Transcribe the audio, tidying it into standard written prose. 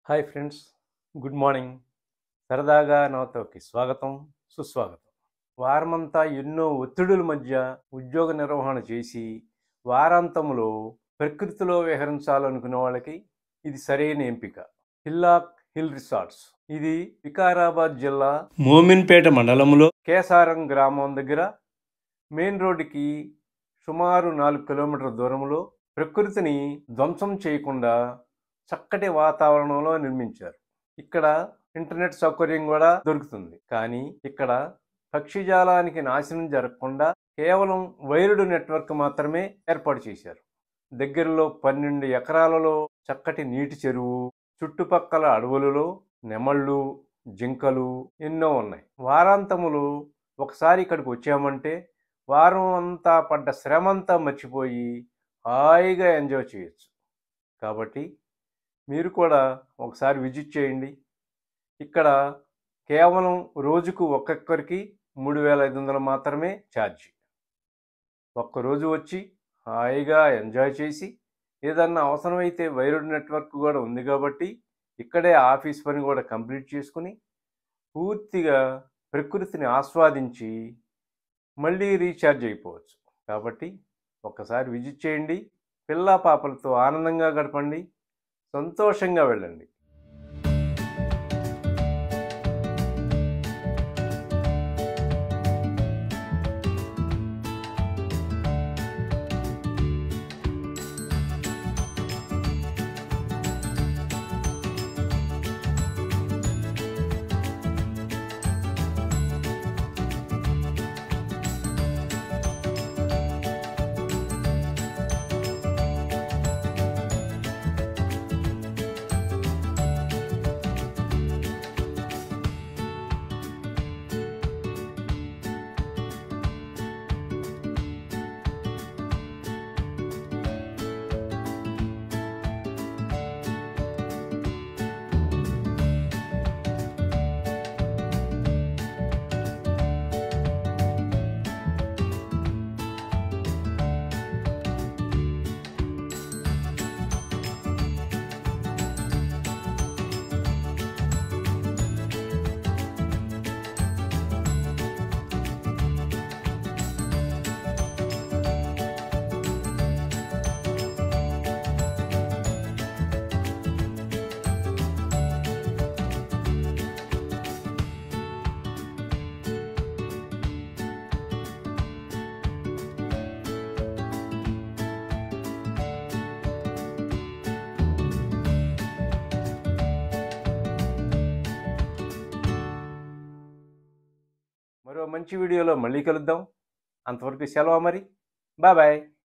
Hi friends, good morning. సరదాగా నవతకి స్వాగతం, సుస్వాగతం. వారమంతా ఎన్నో ఒత్తిడుల మధ్య ఉద్యోగ నిర్వహణ చేసి వారాంతంలో ప్రకృతిలో విహరించాలనుకునే వాళ్ళకి ఇది సరైన ఎంపిక. Hillock hill resorts. ఇది వికారాబాద్ జిల్లా మోమిన్పేట మండలంలో కేసారం గ్రామం దగ్గర మెయిన్ రోడ్డుకి సుమారు 4 కిలోమీటర్ల దూరంలో ప్రకృతిని ధ్వంసం చేయకుండా చక్కటి వాతావరణంలో నిర్మించారు. ఇక్కడ ఇంటర్నెట్ సౌకర్యం కూడా దొరుకుతుంది. కానీ ఇక్కడ పక్షిజాలానికి నాశనం జరగకుండా కేవలం వైర్డ్ నెట్వర్క్ మాత్రమే ఏర్పాటు చేశారు. దగ్గరలో 12 ఎకరాలలో చక్కటి నీటి చెరువు, చుట్టుపక్కల అడవులలో నెమళ్ళు, జింకలు ఎన్నో ఉన్నాయి. వారాంతములు ఒకసారి ఇక్కడికి వచ్చామంటే వారం అంతా పడ్డ శ్రమంతా మర్చిపోయి హాయిగా ఎంజాయ్ చేయొచ్చు. కాబట్టి మీరు కూడా ఒకసారి విజిట్ చేయండి. ఇక్కడ కేవలం రోజుకు ఒక్కొక్కరికి 3,500 మాత్రమే ఛార్జీ. ఒక్కరోజు వచ్చి హాయిగా ఎంజాయ్ చేసి ఏదన్నా అవసరమైతే వైర్డ్ నెట్వర్క్ కూడా ఉంది కాబట్టి ఇక్కడే ఆఫీస్ పని కూడా కంప్లీట్ చేసుకుని పూర్తిగా ప్రకృతిని ఆస్వాదించి మళ్ళీ రీఛార్జ్ అయిపోవచ్చు. కాబట్టి ఒక్కసారి విజిట్ చేయండి. పిల్లా పాపలతో ఆనందంగా గడపండి, సంతోషంగా వెళ్ళండి. మరో మంచి వీడియోలో మళ్ళీ కలుద్దాం. అంతవరకు సెలవు మరి. Bye bye.